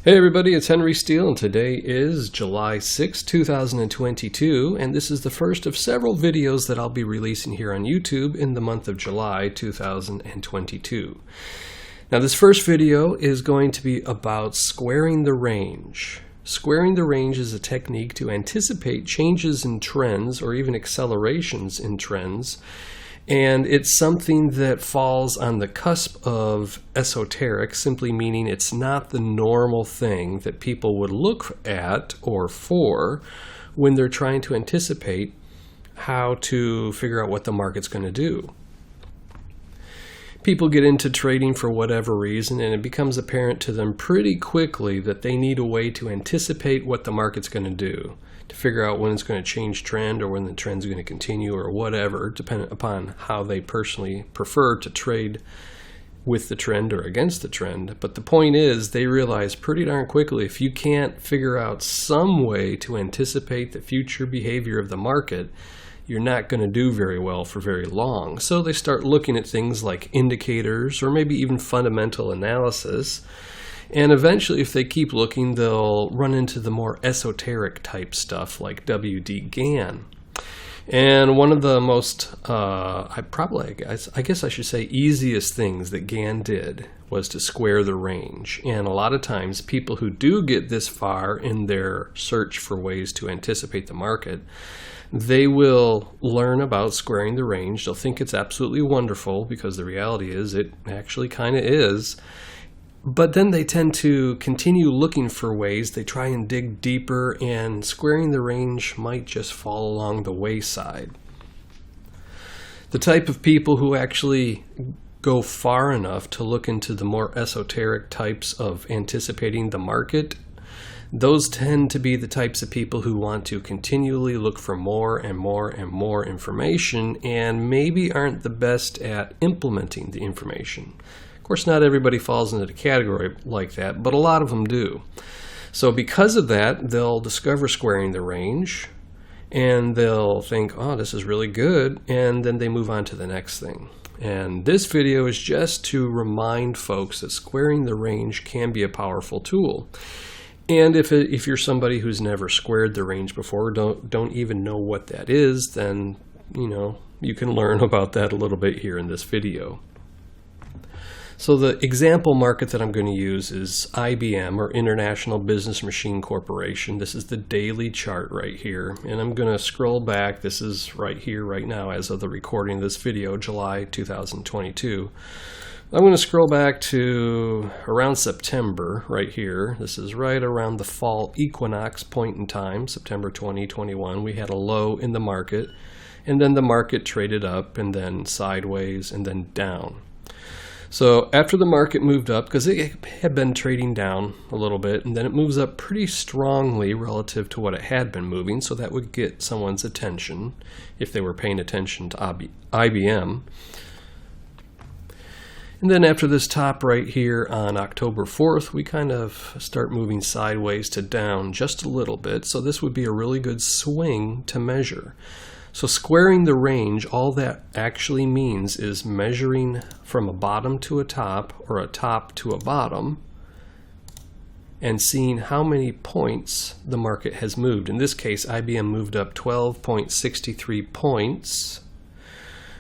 Hey everybody, it's hwsteele, and today is July 6, 2022, and this is the first of several videos that I'll be releasing here on YouTube in the month of July 2022. Now this first video is going to be about squaring the range. Squaring the range is a technique to anticipate changes in trends or even accelerations in trends. And it's something that falls on the cusp of esoteric, simply meaning it's not the normal thing that people would look at or for when they're trying to anticipate how to figure out what the market's going to do. People get into trading for whatever reason, and it becomes apparent to them pretty quickly that they need a way to anticipate what the market's going to do, to figure out when it's going to change trend or when the trend's going to continue or whatever, depending upon how they personally prefer to trade with the trend or against the trend. But the point is, they realize pretty darn quickly if you can't figure out some way to anticipate the future behavior of the market, you're not going to do very well for very long. So they start looking at things like indicators or maybe even fundamental analysis. And eventually, if they keep looking, they'll run into the more esoteric type stuff like W.D. Gann. And one of the most, I guess I should say, easiest things that Gann did was to square the range. And a lot of times, people who do get this far in their search for ways to anticipate the market, they will learn about squaring the range. They'll think it's absolutely wonderful because the reality is it actually kind of is. But then they tend to continue looking for ways. They try and dig deeper, and squaring the range might just fall along the wayside. The type of people who actually go far enough to look into the more esoteric types of anticipating the market, those tend to be the types of people who want to continually look for more and more and more information and maybe aren't the best at implementing the information. Of course, not everybody falls into the category like that, but a lot of them do. So because of that, they'll discover squaring the range, and they'll think, oh, this is really good, and then they move on to the next thing. And this video is just to remind folks that squaring the range can be a powerful tool. And if you're somebody who's never squared the range before, don't even know what that is, then you can learn about that a little bit here in this video. So the example market that I'm going to use is IBM, or International Business Machine Corporation. This is the daily chart right here, and I'm going to scroll back. This is right here, right now, as of the recording of this video, July 2022. I'm going to scroll back to around September, right here. This is right around the fall equinox point in time, September 2021. We had a low in the market, and then the market traded up, and then sideways, and then down. So after the market moved up, because it had been trading down a little bit, and then it moves up pretty strongly relative to what it had been moving, so that would get someone's attention if they were paying attention to IBM. And then after this top right here on October 4th, we kind of start moving sideways to down just a little bit. So this would be a really good swing to measure. So squaring the range, all that actually means is measuring from a bottom to a top or a top to a bottom and seeing how many points the market has moved. In this case, IBM moved up 12.63 points,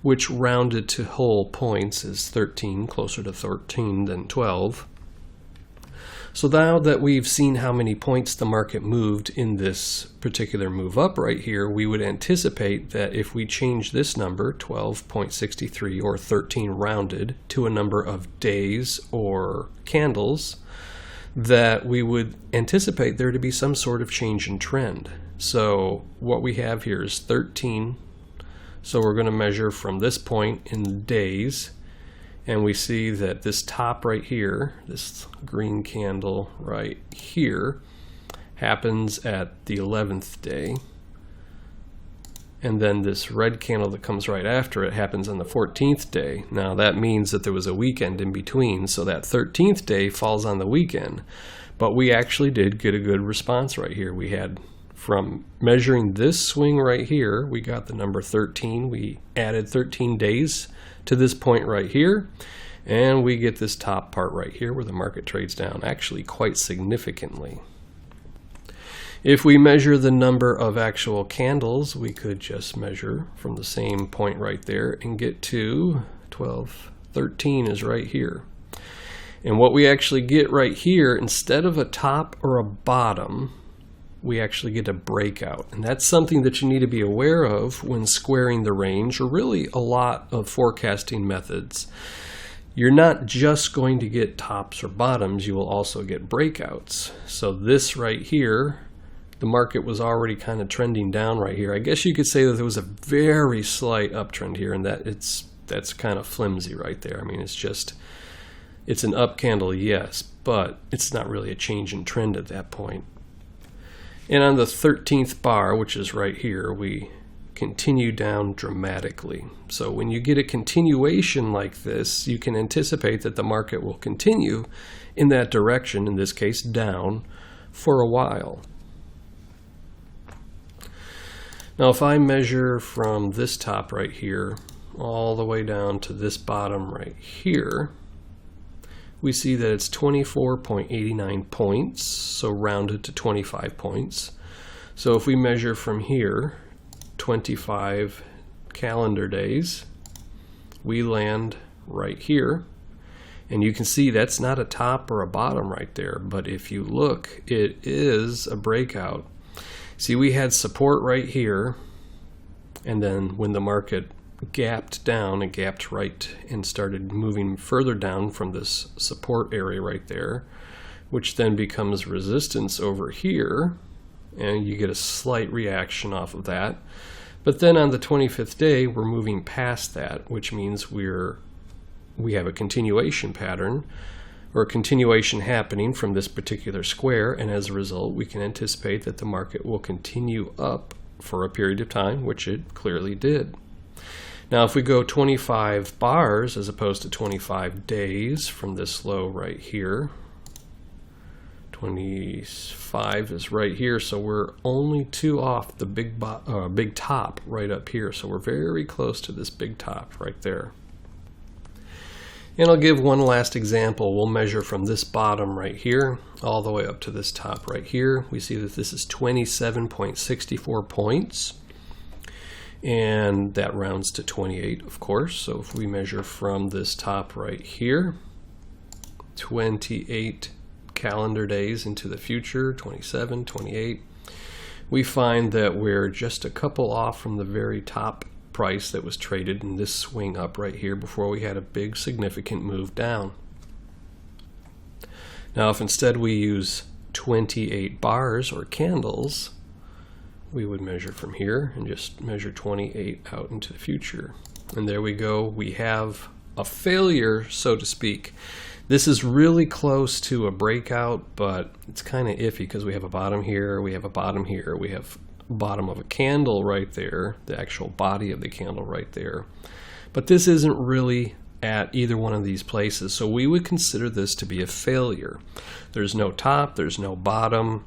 which rounded to whole points is 13, closer to 13 than 12. So now that we've seen how many points the market moved in this particular move up right here, we would anticipate that if we change this number, 12.63 or 13 rounded, to a number of days or candles, that we would anticipate there to be some sort of change in trend. So what we have here is 13. So we're going to measure from this point in days, and we see that this top right here, this green candle right here, happens at the 11th day. And then this red candle that comes right after it happens on the 14th day. Now that means that there was a weekend in between, so that 13th day falls on the weekend. But we actually did get a good response right here. We had, from measuring this swing right here, we got the number 13. We added 13 days to this point right here, And we get this top part right here where the market trades down, actually quite significantly. If we measure the number of actual candles, we could just measure from the same point right there and get to 12, 13 is right here. And what we actually get right here, instead of a top or a bottom, we actually get a breakout. And that's something that you need to be aware of when squaring the range, or really a lot of forecasting methods. You're not just going to get tops or bottoms, you will also get breakouts. So this right here, the market was already kind of trending down right here. I guess you could say that there was a very slight uptrend here, and that's kind of flimsy right there. I mean, it's an up candle, yes, but it's not really a change in trend at that point. And on the 13th bar, which is right here, we continue down dramatically. So when you get a continuation like this, you can anticipate that the market will continue in that direction, in this case down, for a while. Now if I measure from this top right here all the way down to this bottom right here, we see that it's 24.89 points, so rounded to 25 points. So if we measure from here 25 calendar days, we land right here. And you can see that's not a top or a bottom right there, but if you look, it is a breakout. See, we had support right here, and then when the market gapped down, it gapped right and started moving further down from this support area right there, which then becomes resistance over here, and you get a slight reaction off of that. But then on the 25th day, we're moving past that, which means we have a continuation pattern, or a continuation happening from this particular square, and as a result, we can anticipate that the market will continue up for a period of time, which it clearly did. Now, if we go 25 bars as opposed to 25 days from this low right here, 25 is right here, so we're only 2 off the big top right up here. So we're very close to this big top right there. And I'll give one last example. We'll measure from this bottom right here all the way up to this top right here. We see that this is 27.64 points. And that rounds to 28, of course. So if we measure from this top right here, 28 calendar days into the future, 27, 28, we find that we're just a couple off from the very top price that was traded in this swing up right here before we had a big significant move down. Now, if instead we use 28 bars or candles, we would measure from here and just measure 28 out into the future. And there we go. We have a failure, so to speak. This is really close to a breakout, but it's kind of iffy because we have a bottom here, we have a bottom here, we have bottom of a candle right there, the actual body of the candle right there. But this isn't really at either one of these places, so we would consider this to be a failure. There's no top, there's no bottom.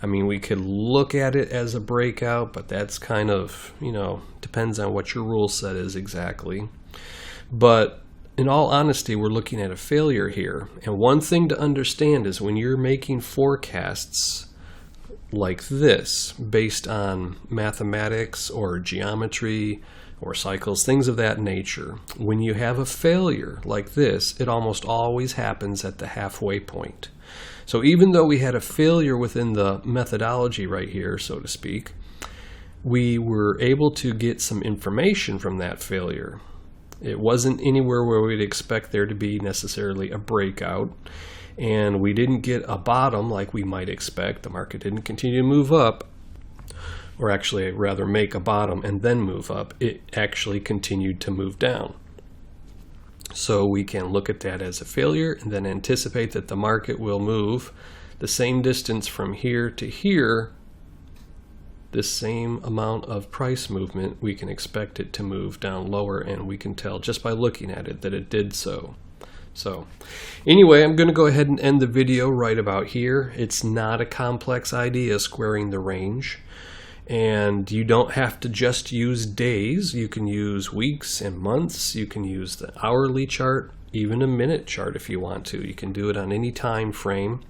I mean, we could look at it as a breakout, but that's kind of, depends on what your rule set is exactly. But in all honesty, we're looking at a failure here. And one thing to understand is when you're making forecasts like this, based on mathematics or geometry or cycles, things of that nature, when you have a failure like this, it almost always happens at the halfway point. So even though we had a failure within the methodology right here, so to speak, we were able to get some information from that failure. It wasn't anywhere where we'd expect there to be necessarily a breakout, and we didn't get a bottom like we might expect. The market didn't continue to move up, or actually rather make a bottom and then move up. It actually continued to move down. So we can look at that as a failure and then anticipate that the market will move the same distance from here to here. This same amount of price movement, we can expect it to move down lower, and we can tell just by looking at it that it did so. So anyway, I'm going to go ahead and end the video right about here. It's not a complex idea, squaring the range. And you don't have to just use days. You can use weeks and months. You can use the hourly chart. even a minute chart if you want to. You can do it on any time frame.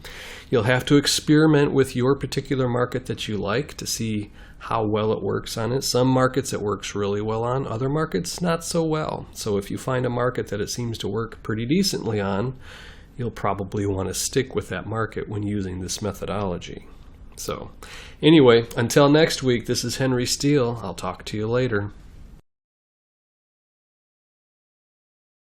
You'll have to experiment with your particular market that you like to see how well it works on it. Some markets it works really well on, other markets not so well. So if you find a market that it seems to work pretty decently on, you'll probably want to stick with that market when using this methodology. So anyway, until next week, this is hwsteele. I'll talk to you later.